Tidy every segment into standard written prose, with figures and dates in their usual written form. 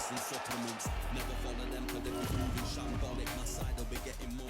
vitamins and supplements. Never follow them for the proving shambolic. My side will be getting more.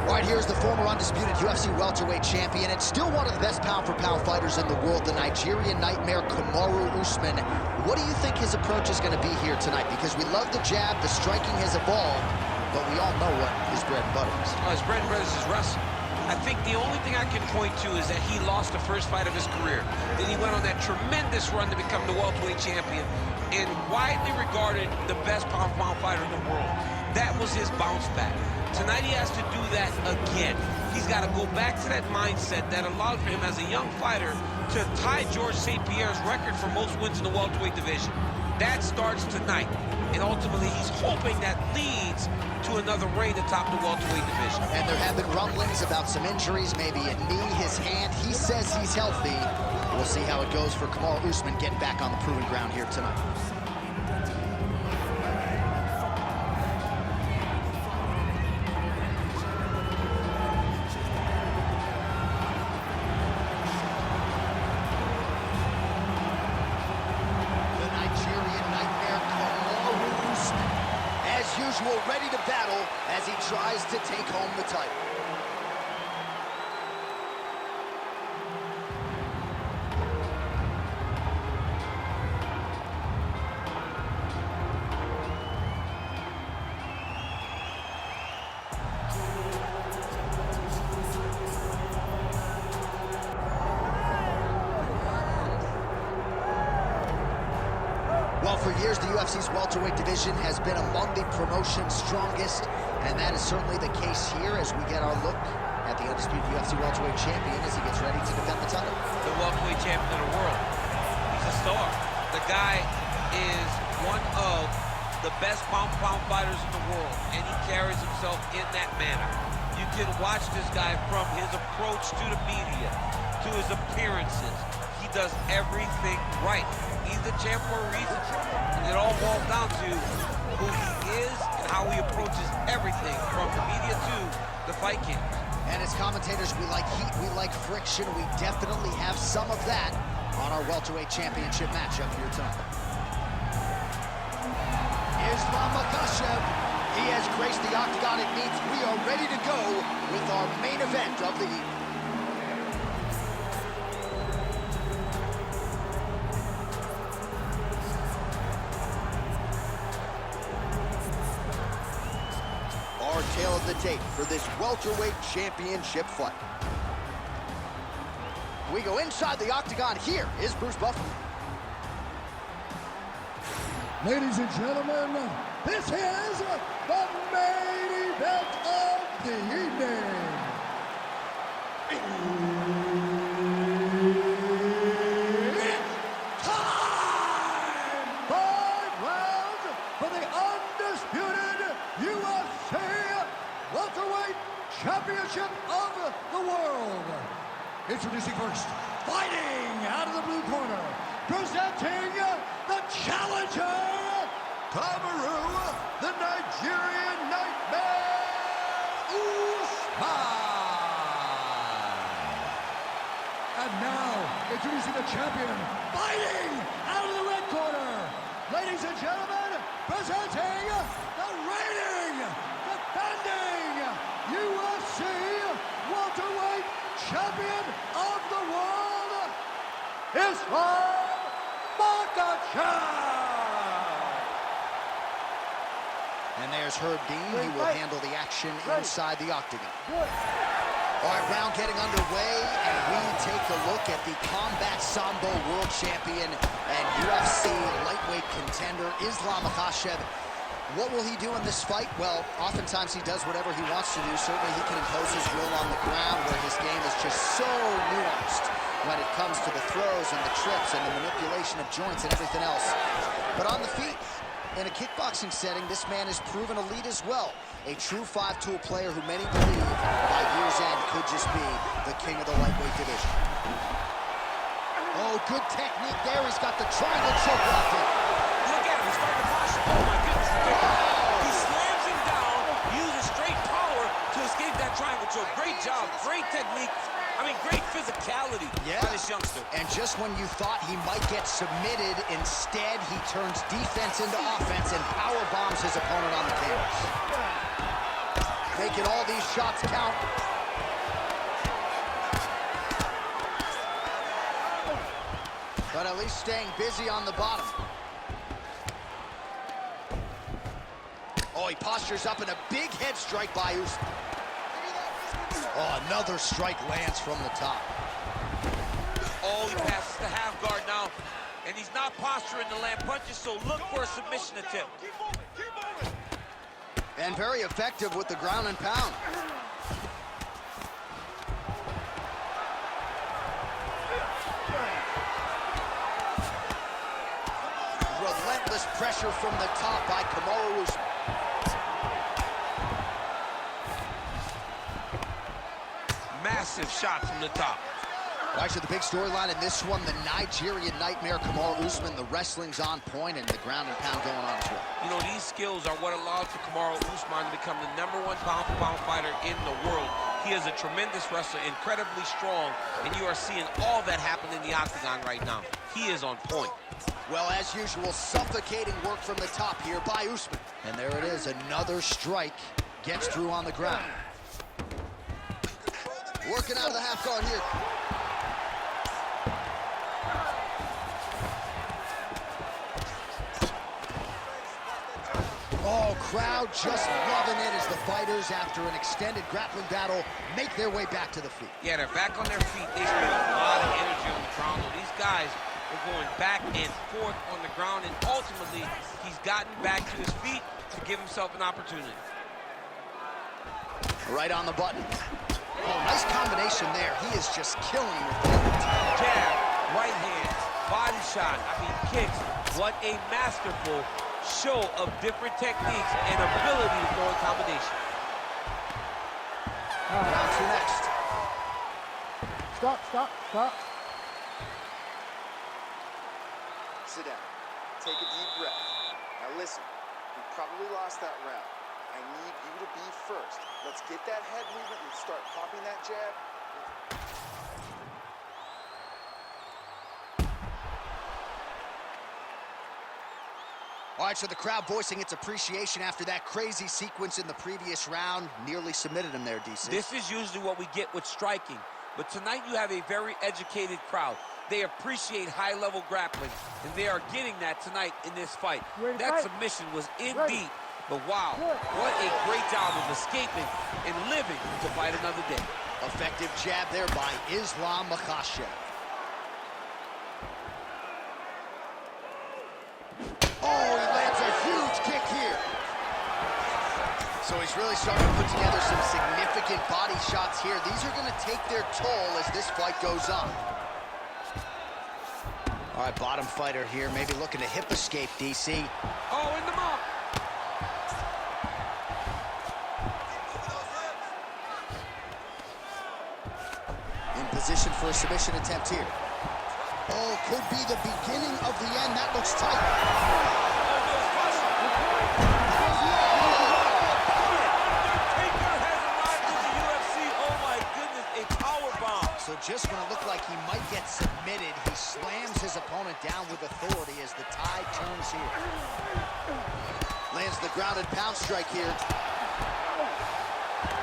Right, here's the former undisputed UFC welterweight champion and still one of the best pound-for-pound fighters in the world, the Nigerian Nightmare, Kamaru Usman. What do you think his approach is going to be here tonight? Because we love the jab, the striking has evolved, but we all know what his bread and butter is. Oh, his bread and butter is his wrestling. I think the only thing I can point to is that he lost the first fight of his career. Then he went on that tremendous run to become the welterweight champion and widely regarded the best pound-for-pound fighter in the world. That was his bounce back. Tonight he has to do that again. He's got to go back to that mindset that allowed for him as a young fighter to tie George St. Pierre's record for most wins in the welterweight division. That starts tonight, and ultimately he's hoping that leads to another reign atop the welterweight division. And there have been rumblings about some injuries, maybe a knee, his hand. He says he's healthy. We'll see how it goes for Kamaru Usman getting back on the proving ground here tonight. Ready to battle as he tries to take home the title. Well, for years, the UFC's welterweight division has been among the promotion's strongest, and that is certainly the case here as we get our look at the undisputed UFC welterweight champion as he gets ready to defend the title. The welterweight champion of the world. He's a star. The guy is one of the best pound-for-pound fighters in the world, and he carries himself in that manner. You can watch this guy from his approach to the media, to his appearances. He does everything right. He's the champ for a reason. And it all boils down to who he is and how he approaches everything from the media to the fight camp. And as commentators, we like heat, we like friction. We definitely have some of that on our welterweight championship matchup here tonight. Makhachev. He has graced the octagon. It means we are ready to go with our main event of the evening. Our tale of the tape for this welterweight championship fight. We go inside the octagon. Here is Bruce Buffer. Ladies and gentlemen, this is the main event of the evening. It's time! 5 rounds for the undisputed UFC Welterweight Championship of the world. Introducing first, fighting out of the blue corner, presenting the challenger, Kamaru, the Nigerian Nightmare, Usman. And now, introducing the champion, fighting out of the red corner. Ladies and gentlemen, presenting the reigning, defending UFC welterweight champion of the world, Islam Makhachev. And there's Herb Dean. He will handle the action inside the octagon. All right, round getting underway, and we take a look at the combat Sambo world champion and UFC lightweight contender, Islam Makhachev. What will he do in this fight? Well, oftentimes he does whatever he wants to do. Certainly he can impose his will on the ground, where his game is just so nuanced when it comes to the throws and the trips and the manipulation of joints and everything else. But on the feet, in a kickboxing setting, this man is proven elite as well. A true 5-tool player who many believe by year's end could just be the king of the lightweight division. Oh, good technique there. He's got the triangle choke locked in. Look at him, he's starting to push. Oh my goodness. He slams Joe. Great job, great technique. I mean, great physicality by this youngster. And just when you thought he might get submitted, instead he turns defense into offense and power bombs his opponent on the canvas. Making all these shots count. But at least staying busy on the bottom. Oh, he postures up in a big head strike by Usman. Oh, another strike lands from the top. Oh, he passes the half guard now, and he's not posturing to land punches, so look for a submission attempt. And very effective with the ground and pound. Relentless pressure from the top by Kamaru Usman. Massive shot from the top. Well, actually, the big storyline in this one, the Nigerian Nightmare, Kamaru Usman, the wrestling's on point and the ground and pound going on as well. You know, these skills are what allowed for Kamaru Usman to become the #1 pound-for-pound fighter in the world. He is a tremendous wrestler, incredibly strong, and you are seeing all that happen in the octagon right now. He is on point. Well, as usual, suffocating work from the top here by Usman. And there it is, another strike gets through on the ground. Working out of the half guard here. Oh, crowd just loving it as the fighters, after an extended grappling battle, make their way back to the feet. Yeah, they're back on their feet. They spend a lot of energy on the ground. These guys are going back and forth on the ground, and ultimately, he's gotten back to his feet to give himself an opportunity. Right on the button. Oh, nice combination there. He is just killing with the jab, right hand, body shot, I mean kicks. What a masterful show of different techniques and ability to throw in combination. Round two next. Stop. Sit down. Take a deep breath. Now listen, we probably lost that round. I need you to be first. Let's get that head movement and start popping that jab. All right, so the crowd voicing its appreciation after that crazy sequence in the previous round. Nearly submitted him there, DC. This is usually what we get with striking. But tonight you have a very educated crowd. They appreciate high-level grappling, and they are getting that tonight in this fight. That submission was indeed. But wow, what a great job of escaping and living to fight another day. Effective jab there by Islam Makhachev. Oh, he lands a huge kick here. So he's really starting to put together some significant body shots here. These are going to take their toll as this fight goes on. All right, bottom fighter here, maybe looking to hip escape, DC. Oh, in the mouth. Position for a submission attempt here. Oh, could be the beginning of the end. That looks tight. Taker has arrived in the UFC. Oh my goodness, a power bomb. So just when it looked like he might get submitted, he slams his opponent down with authority as the tide turns here. Lands the grounded pound strike here.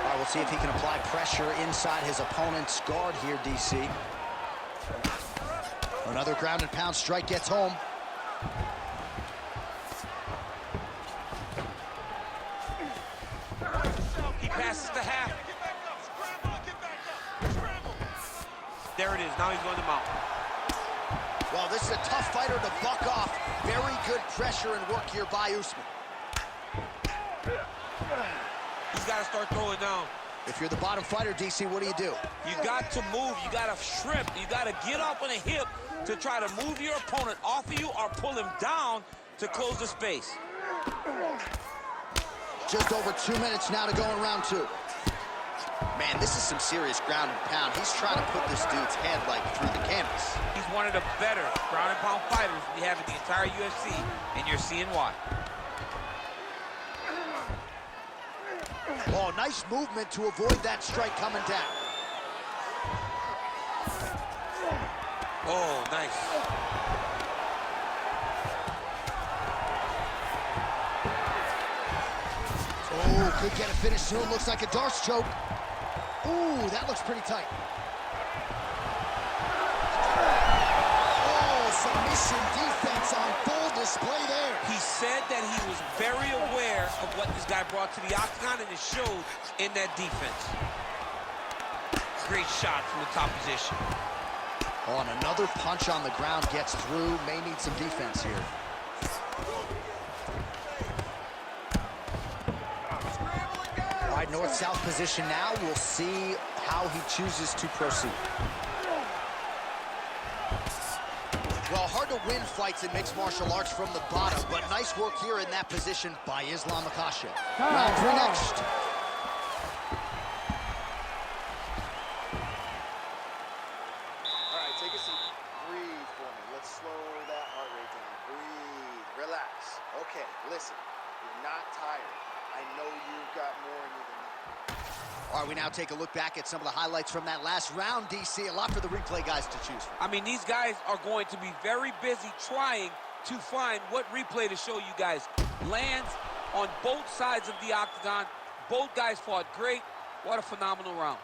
All right, we'll see if he can apply pressure inside his opponent's guard here, DC. Another ground and pound strike gets home. He passes the half. There it is. Now he's going to mount. Well, this is a tough fighter to buck off. Very good pressure and work here by Usman. He's got to start throwing down. If you're the bottom fighter, DC, what do? You got to move. You got to shrimp. You got to get off on a hip to try to move your opponent off of you or pull him down to close the space. Just over 2 minutes now to go in round two. Man, this is some serious ground and pound. He's trying to put this dude's head, like, through the canvas. He's one of the better ground and pound fighters we have in the entire UFC, and you're seeing why. Oh, nice movement to avoid that strike coming down. Oh, nice. Oh, could get a finish soon. Looks like a Darce choke. Ooh, that looks pretty tight. Oh, submission defense on full display there. He said that he was very aware of what this guy brought to the octagon, and it showed in that defense. Great shot from the top position. Oh, and another punch on the ground gets through. May need some defense here. All right, north-south position now. We'll see how he chooses to proceed. Well, hard to win fights in mixed martial arts from the bottom, but nice work here in that position by Islam Makhachev. Round 3 next. Take a seat. Breathe for me. Let's slow that heart rate down. Breathe. Relax. Okay, listen. You're not tired. I know you've got more in you than that. All right, we now take a look back at some of the highlights from that last round, DC. A lot for the replay guys to choose from. I mean, these guys are going to be very busy trying to find what replay to show you guys. Lands on both sides of the octagon. Both guys fought great. What a phenomenal round.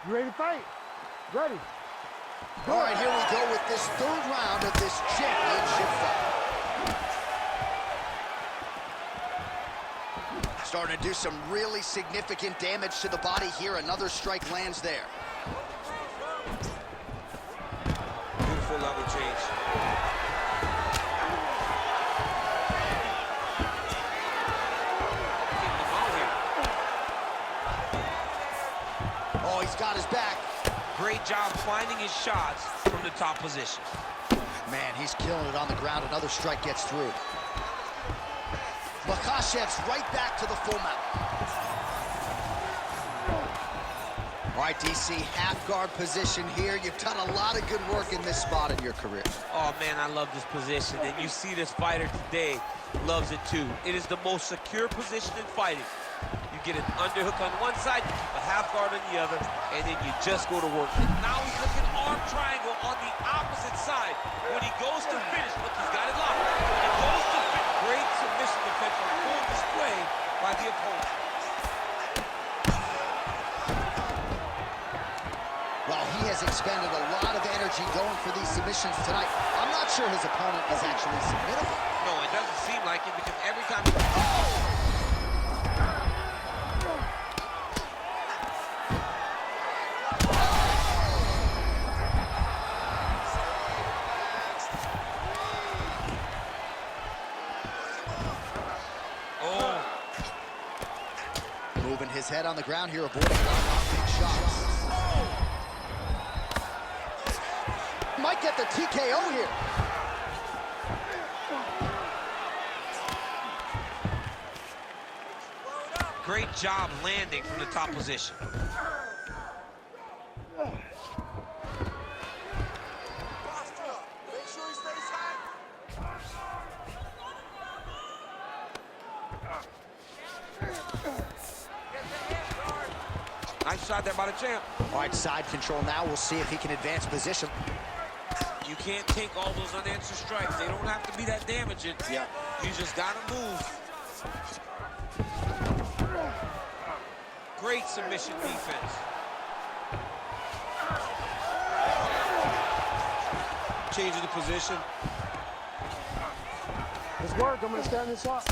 You ready to fight? Ready. All right, here we go with this 3rd round of this championship fight. Starting to do some really significant damage to the body here. Another strike lands there. Beautiful level change. Getting him out here. Oh, he's got his back. Great job finding his shots from the top position. Man, he's killing it on the ground. Another strike gets through. Makhachev's right back to the full mount. All right, DC, half guard position here. You've done a lot of good work in this spot in your career. Oh, man, I love this position. And you see this fighter today loves it, too. It is the most secure position in fighting. You get an underhook on one side, you keep a half guard on the other, and then you just go to work. And now he's looking arm triangle on the opposite side. When he goes to finish, look, he's got it locked. When he goes to finish, great submission defense on full display by the opponent. Well, he has expended a lot of energy going for these submissions tonight. I'm not sure his opponent is actually submittable. No, it doesn't seem like it, because every time he... Oh! Moving his head on the ground here, avoiding a lot of big shots. Might get the TKO here. Great job landing from the top position. Nice shot there by the champ. All right, side control now. We'll see if he can advance position. You can't take all those unanswered strikes. They don't have to be that damaging. Yeah. You just gotta move. Great submission defense. Changing the position. Let's work. I'm going to stand this up.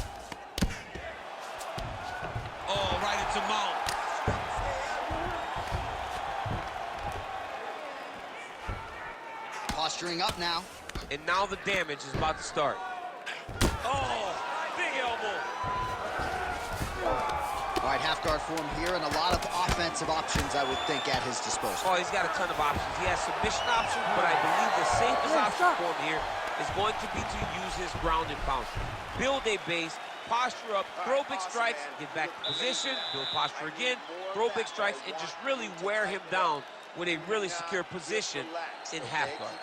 Oh, right into mount. Posturing up now. And now the damage is about to start. Oh, big elbow. All right, half guard form here, and a lot of offensive options, I would think, at his disposal. Oh, he's got a ton of options. He has submission options, but I believe the safest option for him here is going to be to use his ground and pound. Build a base, posture up, throw big strikes, get back to position, build posture again, throw big strikes, and just really wear him down with a really secure position in half guard.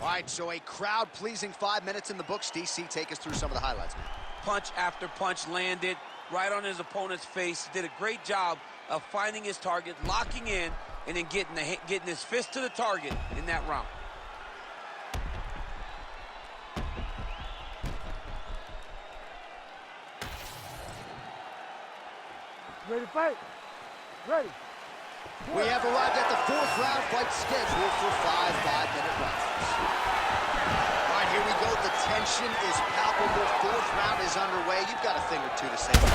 All right, so a crowd-pleasing 5 minutes in the books. DC, take us through some of the highlights, man. Punch after punch landed right on his opponent's face. Did a great job of finding his target, locking in, and then getting his fist to the target in that round. Ready to fight? Ready. We have arrived at the 4th round fight scheduled for 5 5-minute rounds. All right, here we go. The tension is palpable. 4th round is underway. You've got a thing or two to say. He's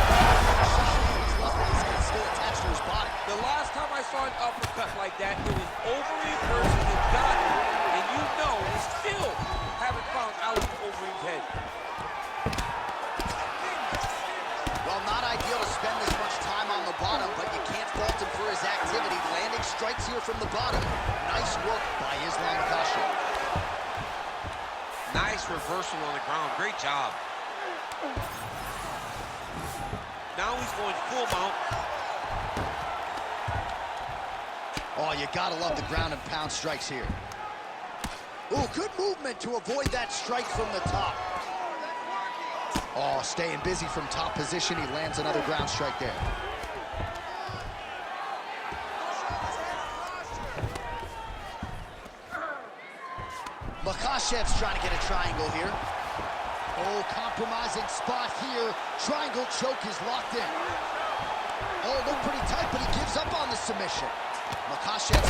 still attached to his body. The last time I saw an uppercut like that, it was Overeem versus Ngannou, and you know we still haven't found Alex Overeem's head. Well, not ideal to spend this much time on the bottom, but you can't fault him for his activity. Landing strikes here from the bottom. Nice work by Islam Makhachev. Nice reversal on the ground. Great job. Now he's going full mount. Oh, you gotta love the ground and pound strikes here. Ooh, good movement to avoid that strike from the top. Oh, staying busy from top position. He lands another ground strike there. Makhachev's trying to get a triangle here. Oh, compromising spot here. Triangle choke is locked in. Oh, looked pretty tight, but he gives up on the submission. Makhachev.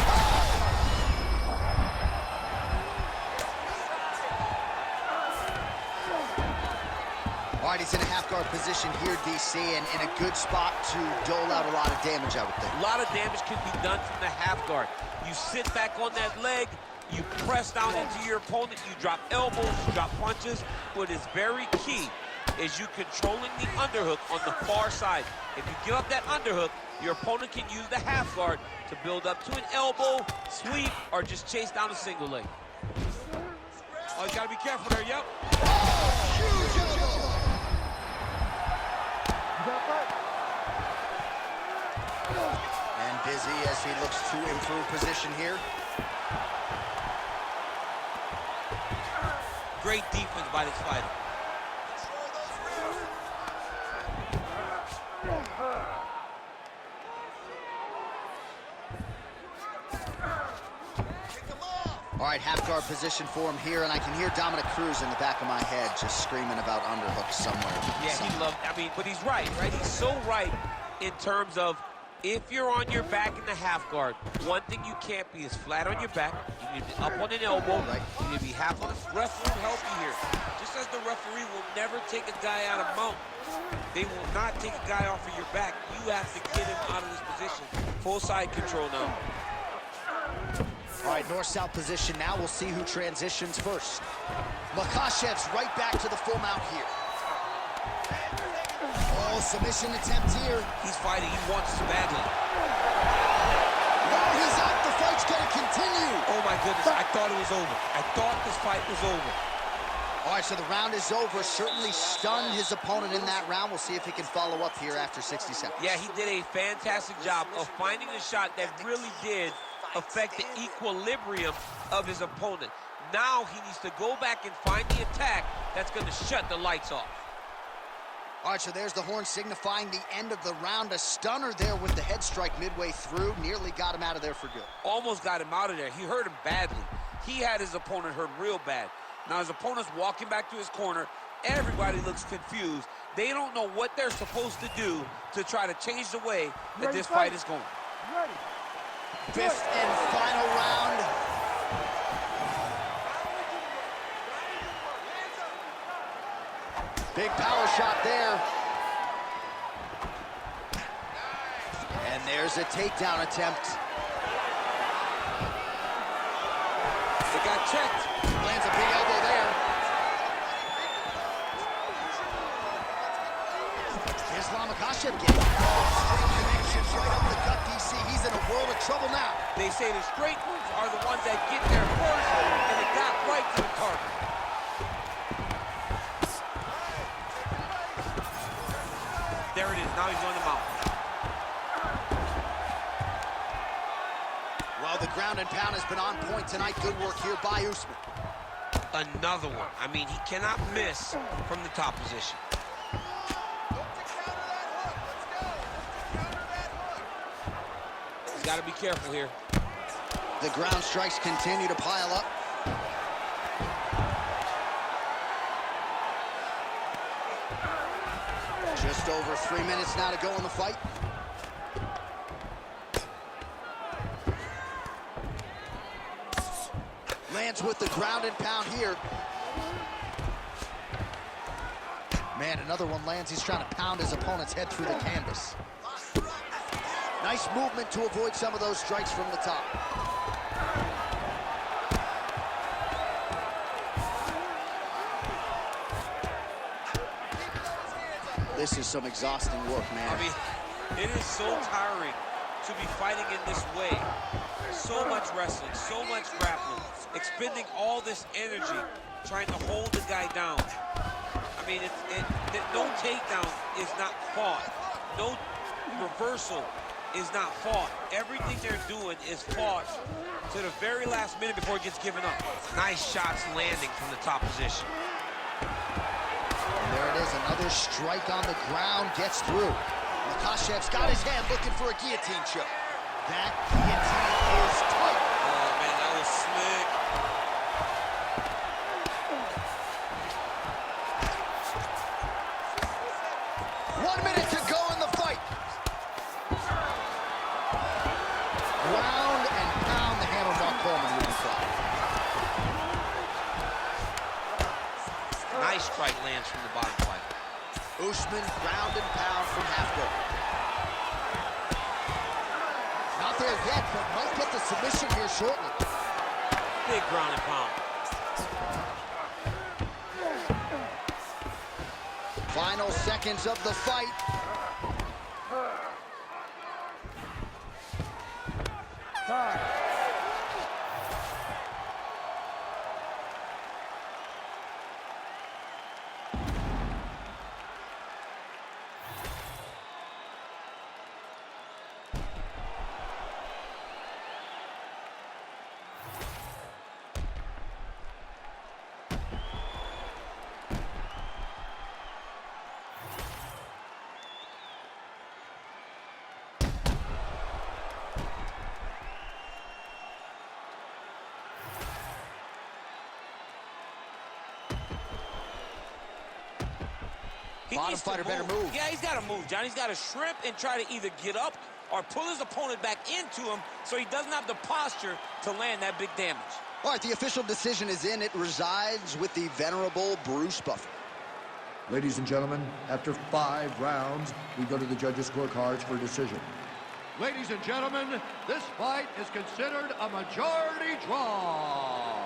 All right, he's in a half-guard position here, DC, and in a good spot to dole out a lot of damage, I would think. A lot of damage can be done from the half guard. You sit back on that leg, you press down into your opponent, you drop elbows, you drop punches. What is very key is you controlling the underhook on the far side. If you give up that underhook, your opponent can use the half guard to build up to an elbow, sweep, or just chase down a single leg. Oh, you gotta be careful there, yep. Oh, huge elbow! And busy as he looks to improve position here. Great defense by this fighter. All right, half-guard position for him here, and I can hear Dominic Cruz in the back of my head just screaming about underhooks somewhere. Yeah, he loved, I mean, but he's right? He's so right in terms of if you're on your back in the half guard, one thing you can't be is flat on your back. You need to be up on an elbow. Right. You need to be half on the referee will help you here. Just as the referee will never take a guy out of mount, they will not take a guy off of your back. You have to get him out of this position. Full side control now. All right, north-south position now. We'll see who transitions first. Makhachev's right back to the full mount here. Oh, submission attempt here. He's fighting. He wants this badly. No, he's out. The fight's going to continue. Oh, my goodness. I thought it was over. I thought this fight was over. All right, so the round is over. Certainly stunned his opponent in that round. We'll see if he can follow up here after 60 seconds. Yeah, he did a fantastic job of finding the shot that really did affect the equilibrium of his opponent. Now he needs to go back and find the attack that's going to shut the lights off. All right, so there's the horn signifying the end of the round. A stunner there with the head strike midway through. Nearly got him out of there for good. Almost got him out of there. He hurt him badly. He had his opponent hurt real bad. Now his opponent's walking back to his corner. Everybody looks confused. They don't know what they're supposed to do to try to change the way that this fight is going. Ready. 5th and final round. Big power shot there. And there's a takedown attempt. It got checked. Lands a big elbow there. Islam Makhachev getting straight connections right up the gut, DC. He's in a world of trouble now. They say the straight moves are the ones that get there first, and it got right to the target. There it is. Now he's on the mount. Well, the ground and pound has been on point tonight. Good work here by Usman. Another one. I mean, he cannot miss from the top position. He's got to be careful here. The ground strikes continue to pile up. Just over 3 minutes now to go in the fight. Lands with the ground and pound here. Man, another one lands. He's trying to pound his opponent's head through the canvas. Nice movement to avoid some of those strikes from the top. This is some exhausting work, man. I mean, it is so tiring to be fighting in this way. So much wrestling, so much grappling, expending all this energy trying to hold the guy down. I mean, no takedown is not fought. No reversal is not fought. Everything they're doing is fought to the very last minute before it gets given up. Nice shots landing from the top position. And there it is, another strike on the ground, gets through. Makhachev's got his hand looking for a guillotine choke. That guillotine is tight. Oh, man, that was slick. One minute to go in the fight. Ground and pound the hand of Mark Coleman will be fought. Nice strike lands from the bottom fight. Usman ground and pound from half guard. Not there yet, but might get the submission here shortly. Big ground and pound. Final seconds of the fight. Bottom fighter better move. Yeah, he's got to move, John. He's got to shrimp and try to either get up or pull his opponent back into him so he doesn't have the posture to land that big damage. All right, the official decision is in. It resides with the venerable Bruce Buffer. Ladies and gentlemen, after 5 rounds, we go to the judges' scorecards for a decision. Ladies and gentlemen, this fight is considered a majority draw.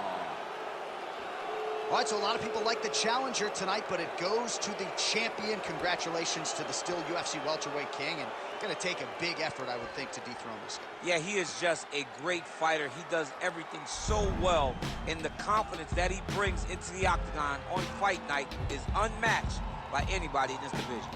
All right, so a lot of people like the challenger tonight, but it goes to the champion. Congratulations to the still UFC welterweight king, and going to take a big effort, I would think, to dethrone this guy. Yeah, he is just a great fighter. He does everything so well, and the confidence that he brings into the octagon on fight night is unmatched by anybody in this division.